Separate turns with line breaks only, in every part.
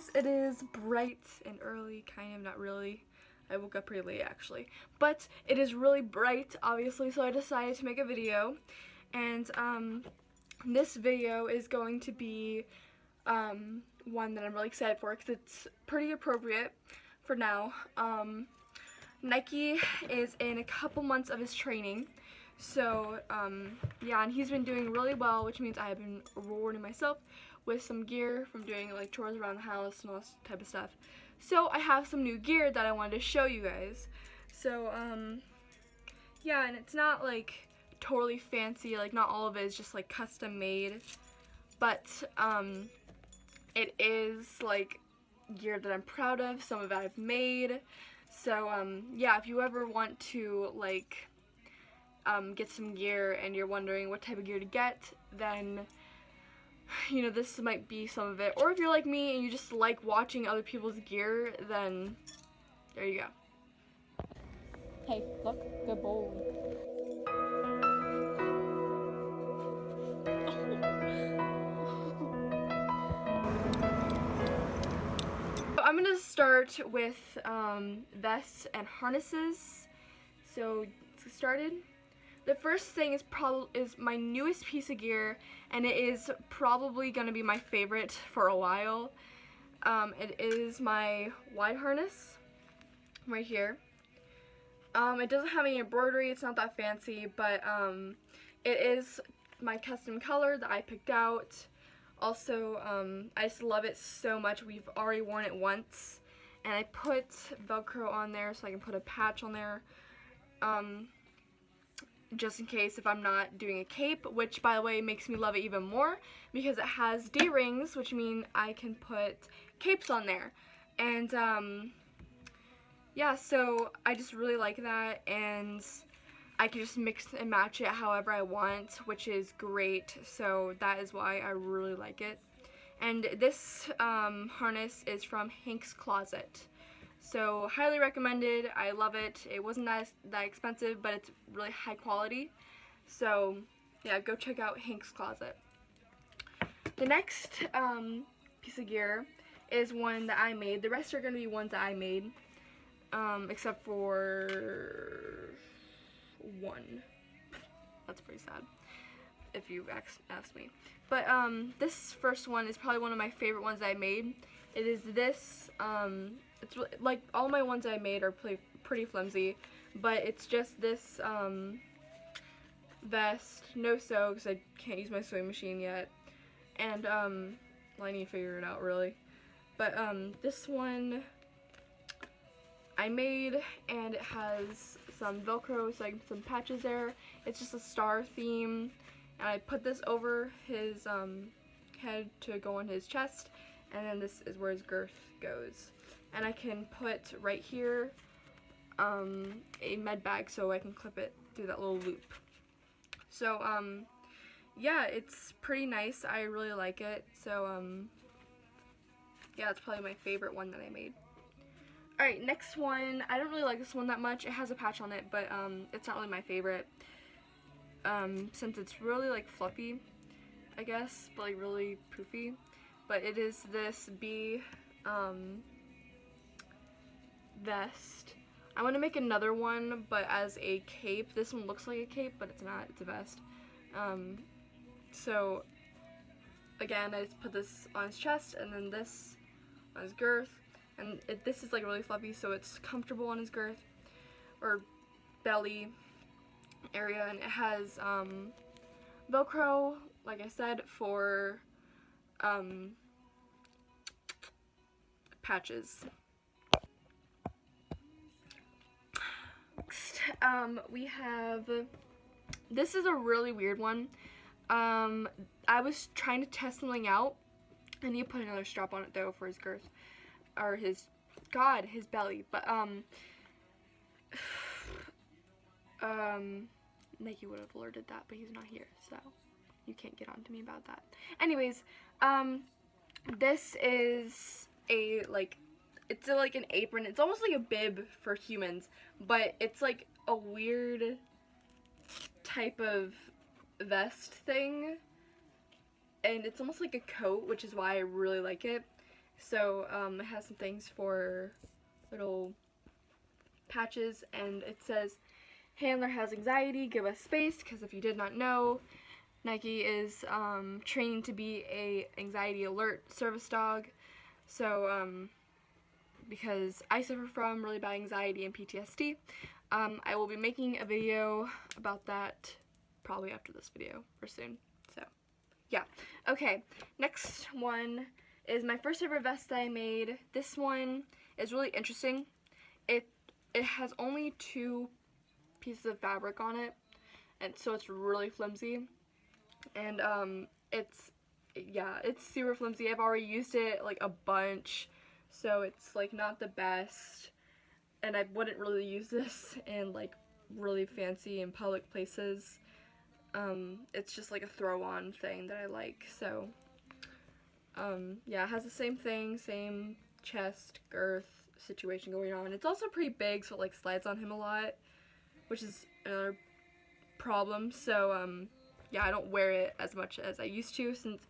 guys, it is bright and early, kind of, not really. I woke up pretty late actually, but it is really bright obviously, so I decided to make a video. And this video is going to be one that I'm really excited for because it's pretty appropriate for now. Nike is in a couple months of his training, so yeah, and he's been doing really well, which means I have been rewarding myself with some gear from doing like chores around the house and all this type of stuff. So I have some new gear that I wanted to show you guys. So yeah, and it's not like totally fancy, like not all of it is just like custom made, but it is like gear that I'm proud of. Some of it I've made. So yeah, if you ever want to like get some gear and you're wondering what type of gear to get, then you know, this might be some of it. Or if you're like me and you just like watching other people's gear, then there you go. Hey, look, good bowl. I'm gonna start with vests and harnesses. So let's get started. The first thing is my newest piece of gear, and it is probably gonna be my favorite for a while. It is my wide harness right here. It doesn't have any embroidery, it's not that fancy, but it is my custom color that I picked out. Also, I just love it so much. We've already worn it once, and I put Velcro on there so I can put a patch on there. Just in case if I'm not doing a cape, which by the way makes me love it even more because it has D-rings, which mean I can put capes on there. And yeah, so I just really like that, and I can just mix and match it however I want, which is great. So that is why I really like it. And this harness is from Hank's Closet. So highly recommended. I love it. It wasn't that expensive, but it's really high quality. So yeah, go check out Hank's Closet. The next piece of gear is one that I made. The rest are going to be ones that I made, except for one. That's pretty sad if you ask me. But this first one is probably one of my favorite ones I made. It is this. It's like all my ones I made are pretty flimsy, but it's just this vest, no sew because I can't use my sewing machine yet, and well, I need to figure it out really. But this one I made, and it has some Velcro, so I can put some patches there. It's just a star theme, and I put this over his head to go on his chest, and then this is where his girth goes. And I can put right here a med bag so I can clip it through that little loop. So yeah, it's pretty nice. I really like it. So yeah, it's probably my favorite one that I made. Alright, next one. I don't really like this one that much. It has a patch on it, but it's not really my favorite. Since it's really like fluffy, I guess, but like really poofy. But it is this bee vest. I want to make another one, but as a cape. This one looks like a cape, but it's not. It's a vest. So again, I just put this on his chest, and then this on his girth, and this is like really fluffy, so it's comfortable on his girth or belly area, and it has Velcro, like I said, for patches. Next, we have, this is a really weird one. I was trying to test something out. I need to put another strap on it though for his girth, or his belly. But Nike would have alerted that, but he's not here, so you can't get on to me about that. Anyways, this is a it's like an apron. It's almost like a bib for humans, but it's like a weird type of vest thing, and it's almost like a coat, which is why I really like it. So it has some things for little patches, and it says, handler has anxiety, give us space, because if you did not know, Nike is trained to be a anxiety alert service dog. So because I suffer from really bad anxiety and PTSD, I will be making a video about that probably after this video or soon. So yeah. Okay, next one is my first ever vest that I made. This one is really interesting. It has only 2 pieces of fabric on it, and so it's really flimsy, and it's super flimsy. I've already used it like a bunch, so it's like not the best, and I wouldn't really use this in like really fancy and public places. It's just like a throw-on thing that I like. So yeah, it has the same thing, same chest girth situation going on. It's also pretty big, so it like slides on him a lot, which is another problem. So yeah, I don't wear it as much as I used to, since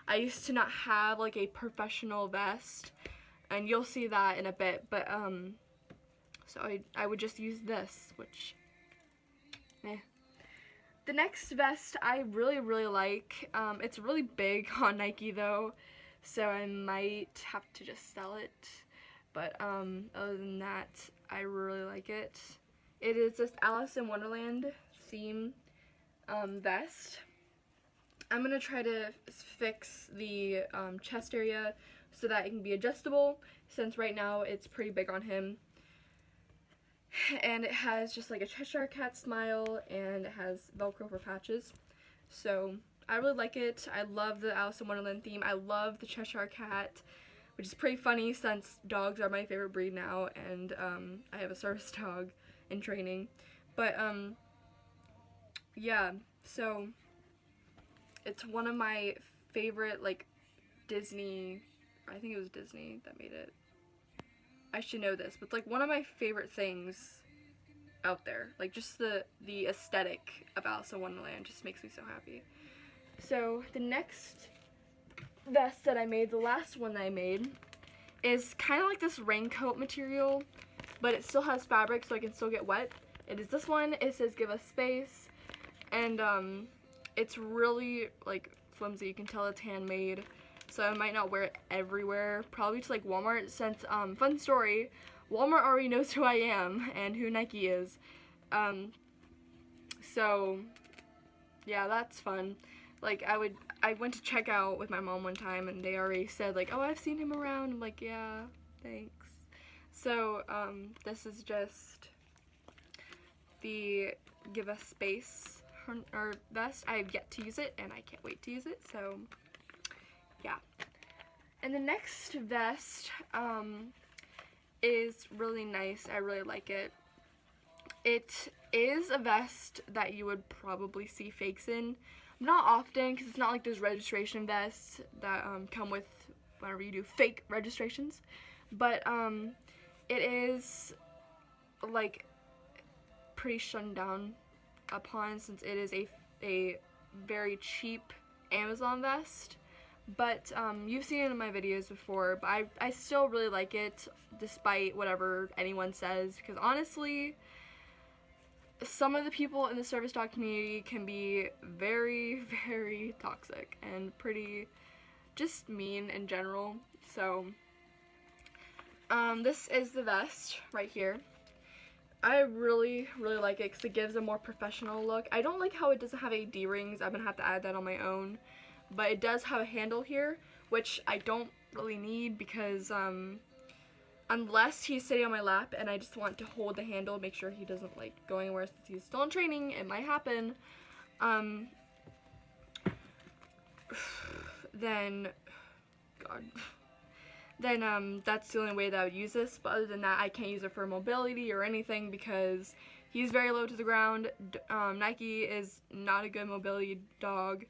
I used to not have like a professional vest, and you'll see that in a bit. But so I would just use this, which The next vest I really like. It's really big on Nike though, so I might have to just sell it. But other than that, I really like it. It is this Alice in Wonderland theme vest. I'm going to try to fix the chest area so that it can be adjustable, since right now it's pretty big on him. And it has just like a Cheshire Cat smile, and it has Velcro for patches. So I really like it. I love the Alice in Wonderland theme. I love the Cheshire Cat, which is pretty funny since dogs are my favorite breed now, and I have a service dog in training. But yeah, so it's one of my favorite like Disney, I think it was Disney that made it. I should know this, but it's like one of my favorite things out there. Like just the aesthetic of Alice in Wonderland just makes me so happy. So the next vest that I made, the last one that I made, is kind of like this raincoat material, but it still has fabric so I can still get wet. It is this one. It says give us space, and it's really like flimsy. You can tell it's handmade, so I might not wear it everywhere, probably to like Walmart, since fun story, Walmart already knows who I am and who Nike is, so yeah, that's fun. Like I went to check out with my mom one time, and they already said like, oh, I've seen him around. I'm like, yeah, thanks. So this is just the give us space or vest. I have yet to use it, and I can't wait to use it. So yeah. And the next vest is really nice. I really like it. It is a vest that you would probably see fakes in. Not often, because it's not like those registration vests that come with whenever you do fake registrations. But it is like pretty shunned down upon, since it is a very cheap Amazon vest. But you've seen it in my videos before, but I still really like it, despite whatever anyone says, because honestly, some of the people in the service dog community can be very, very toxic and pretty just mean in general. So this is the vest right here. I really like it because it gives a more professional look. I don't like how it doesn't have any D-rings. I'm gonna have to add that on my own. But it does have a handle here, which I don't really need, because unless he's sitting on my lap and I just want to hold the handle, make sure he doesn't like go anywhere since he's still in training, it might happen, then that's the only way that I would use this. But other than that, I can't use it for mobility or anything, because he's very low to the ground. Nike is not a good mobility dog.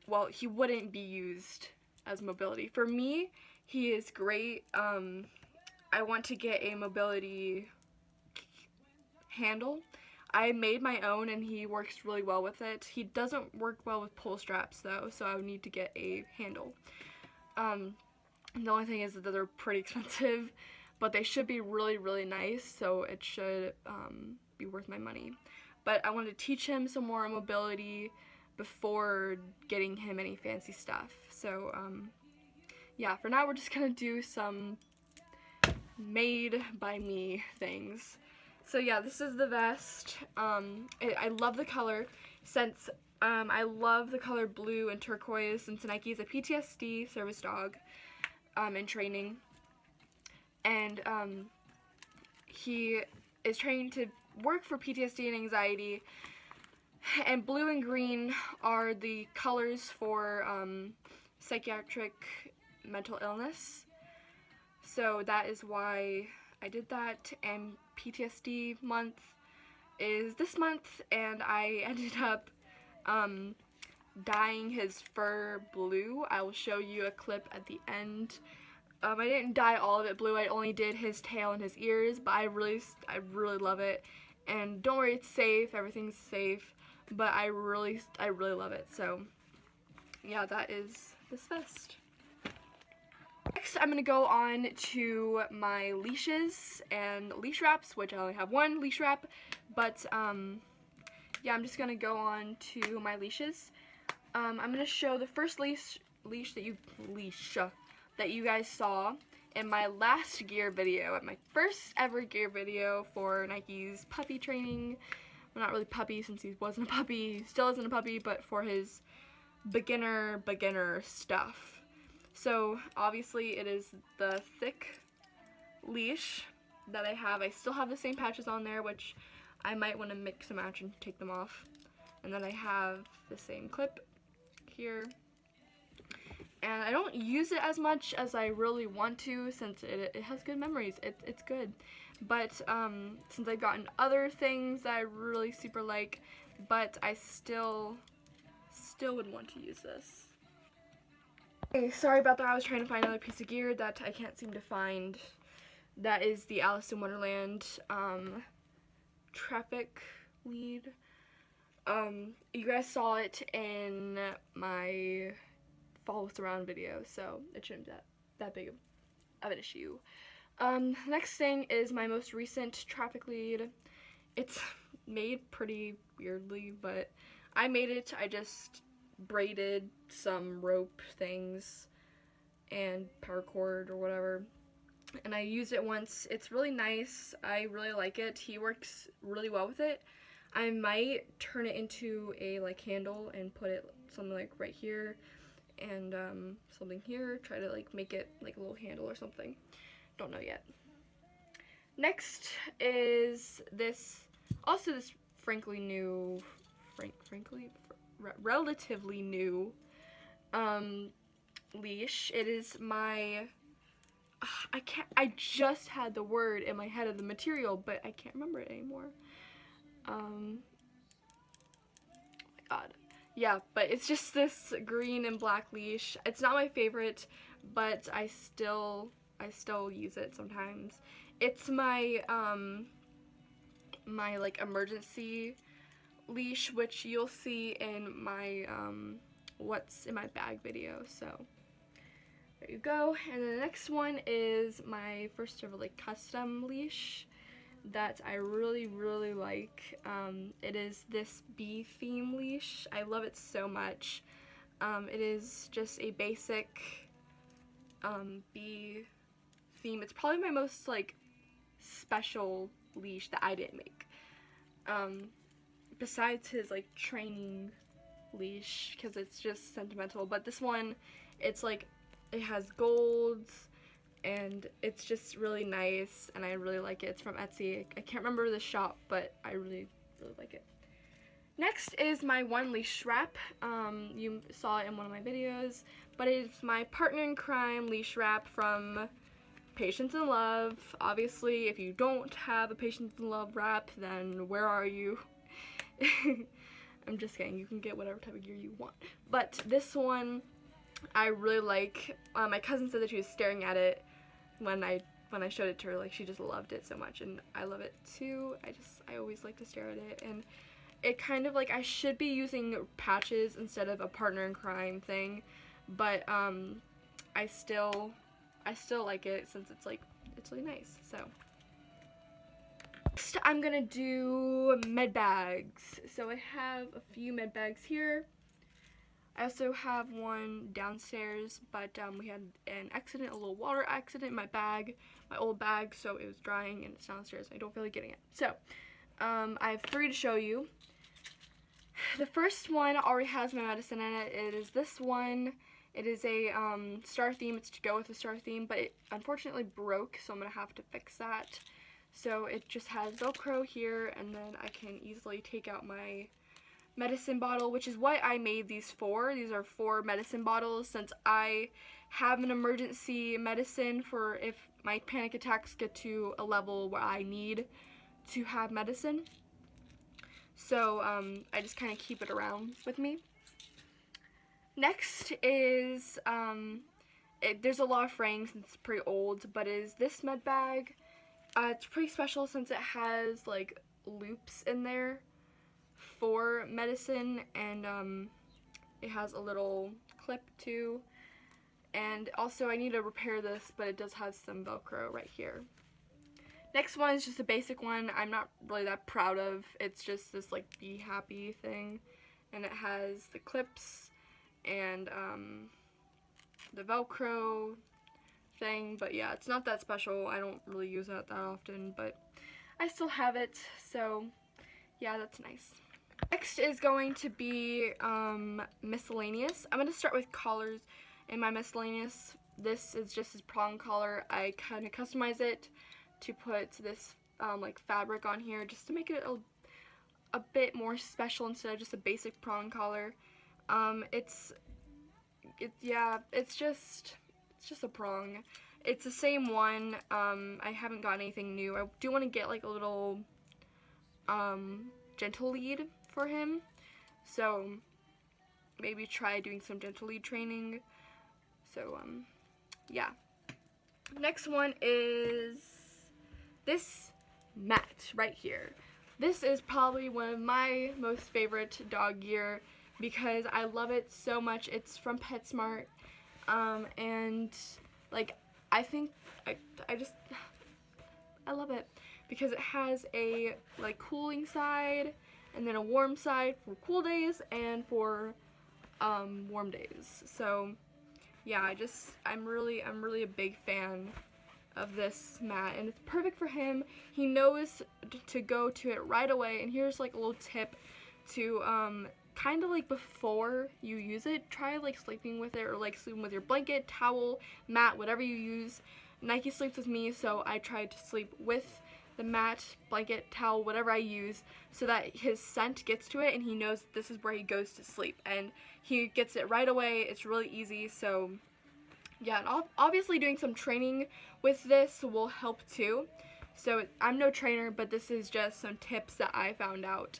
Well, he wouldn't be used as mobility. For me, he is great. I want to get a mobility handle. I made my own and he works really well with it. He doesn't work well with pull straps though, so I would need to get a handle. The only thing is that they're pretty expensive, but they should be really, really nice, so it should be worth my money. But I wanted to teach him some more mobility before getting him any fancy stuff. So yeah, for now we're just gonna do some made by me things. So yeah, this is the vest. I love the color since I love the color blue and turquoise since Nike is a PTSD service dog in training, and he is trained to work for PTSD and anxiety, and blue and green are the colors for psychiatric mental illness. So that is why I did that, and PTSD month is this month, and I ended up dyeing his fur blue. I will show you a clip at the end. I didn't dye all of it blue, I only did his tail and his ears, but I really love it. And don't worry, it's safe, everything's safe, but I really love it. So yeah, that is this vest. Next, I'm going to go on to my leashes and leash wraps, which I only have one leash wrap, but yeah, I'm just going to go on to my leashes. I'm going to show the first leash that you guys saw in my last gear video, at my first ever gear video for Nike's puppy training. Well, not really puppy since he wasn't a puppy, he still isn't a puppy, but for his beginner stuff. So obviously it is the thick leash that I have. I still have the same patches on there, which I might want to mix and match and take them off. And then I have the same clip here. And I don't use it as much as I really want to since it has good memories. It's good. But since I've gotten other things that I really super like, but I still would want to use this. Okay, sorry about that. I was trying to find another piece of gear that I can't seem to find. That is the Alice in Wonderland traffic lead. You guys saw it in my follow us around video, so it shouldn't be that big of an issue. Next thing is my most recent traffic lead. It's made pretty weirdly, but I made it. I just braided some rope things and paracord or whatever, and I used it once. It's really nice. I really like it. He works really well with it. I might turn it into a like handle and put it something like right here and something here, try to like make it like a little handle or something. Don't know yet. Next is this, also this relatively new leash. It is my, I just had the word in my head of the material, but I can't remember it anymore. Oh my god. Yeah, but it's just this green and black leash. It's not my favorite, but I still use it sometimes. It's my my like emergency leash, which you'll see in my what's in my bag video. So there you go. And then the next one is my first ever like custom leash that I really like. It is this bee theme leash. I love it so much. It is just a basic bee theme. It's probably my most like special leash that I didn't make. Besides his like training leash, because it's just sentimental, but this one, it's like, it has golds, and it's just really nice, and I really like it. It's from Etsy. I can't remember the shop, but I really like it. Next is my one leash wrap. You saw it in one of my videos, but it's my partner in crime leash wrap from Patience in Love. Obviously, if you don't have a Patience in Love wrap, then where are you? I'm just kidding. You can get whatever type of gear you want. But this one, I really like. My cousin said that she was staring at it when I when I showed it to her, like, she just loved it so much, and I love it too. I always like to stare at it, and it kind of, like, I should be using patches instead of a partner in crime thing, but I still like it since it's, like, it's really nice. So next I'm gonna do med bags. So I have a few med bags here. I also have one downstairs, but we had an accident, a little water accident in my bag, my old bag, so it was drying and it's downstairs. I don't feel like getting it. So I have 3 to show you. The first one already has my medicine in it. It is this one. It is a star theme. It's to go with the star theme, but it unfortunately broke, so I'm going to have to fix that. So it just has Velcro here, and then I can easily take out my medicine bottle, which is what I made these for. These are 4 medicine bottles, since I have an emergency medicine for if my panic attacks get to a level where I need to have medicine. So I just kind of keep it around with me. Next is, there's a lot of fraying since it's pretty old, but is this med bag. It's pretty special since it has, like, loops in there for medicine, and it has a little clip too. And also I need to repair this, but it does have some Velcro right here. Next one is just a basic one I'm not really that proud of. It's just this, like, be happy thing, and it has the clips and the Velcro thing, but yeah, it's not that special. I don't really use it that often, but I still have it, so yeah, that's nice. Next is going to be miscellaneous. I'm going to start with collars in my miscellaneous. This is just his prong collar. I kind of customize it to put this like fabric on here just to make it a bit more special instead of just a basic prong collar. It's just a prong. It's the same one. I haven't gotten anything new. I do want to get, like, a little gentle lead for him, so maybe try doing some gentle lead training. So yeah. Next one is this mat right here. This is probably one of my most favorite dog gear because I love it so much. It's from PetSmart, and, like, I think I love it because it has a, like, cooling side and then a warm side for cool days and for warm days. So yeah, I'm really a big fan of this mat, and it's perfect for him. He knows to go to it right away. And here's, like, a little tip to kind of, like, before you use it, try, like, sleeping with it, or, like, sleeping with your blanket, towel, mat, whatever you use. Nike sleeps with me, so I try to sleep with the mat, blanket, towel, whatever I use, so that his scent gets to it and he knows this is where he goes to sleep, and he gets it right away. It's really easy. So yeah, and obviously doing some training with this will help too. So I'm no trainer, but this is just some tips that I found out.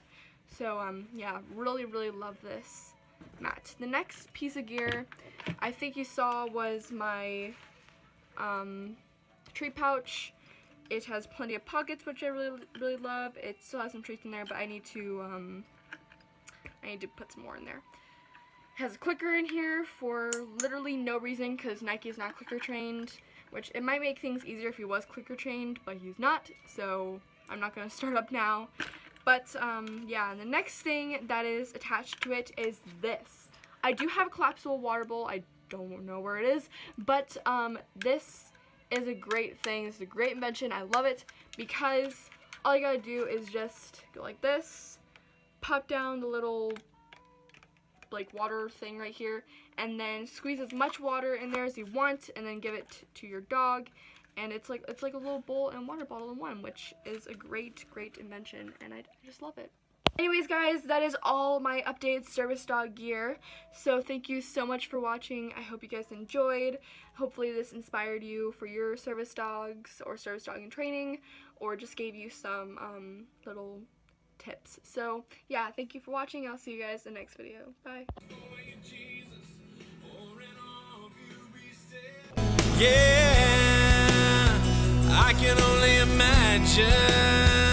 So yeah, really love this mat. The next piece of gear I think you saw was my treat pouch. It has plenty of pockets, which I really love. It still has some treats in there, but I need to put some more in there. It has a clicker in here for literally no reason, because Nike is not clicker trained, which it might make things easier if he was clicker trained, but he's not, so I'm not going to start up now. But yeah, and the next thing that is attached to it is this. I do have a collapsible water bowl. I don't know where it is, but this is a great thing. This is a great invention. I love it because all you gotta do is just go like this, pop down the little, like, water thing right here, and then squeeze as much water in there as you want, and then give it to your dog. And it's like a little bowl and water bottle in one, which is a great invention, and I just love it. Anyways, guys, that is all my updated service dog gear. So thank you so much for watching. I hope you guys enjoyed. Hopefully this inspired you for your service dogs or service dog in training, or just gave you some little tips. So yeah, thank you for watching. I'll see you guys in the next video. Bye.
Yeah, I can only imagine.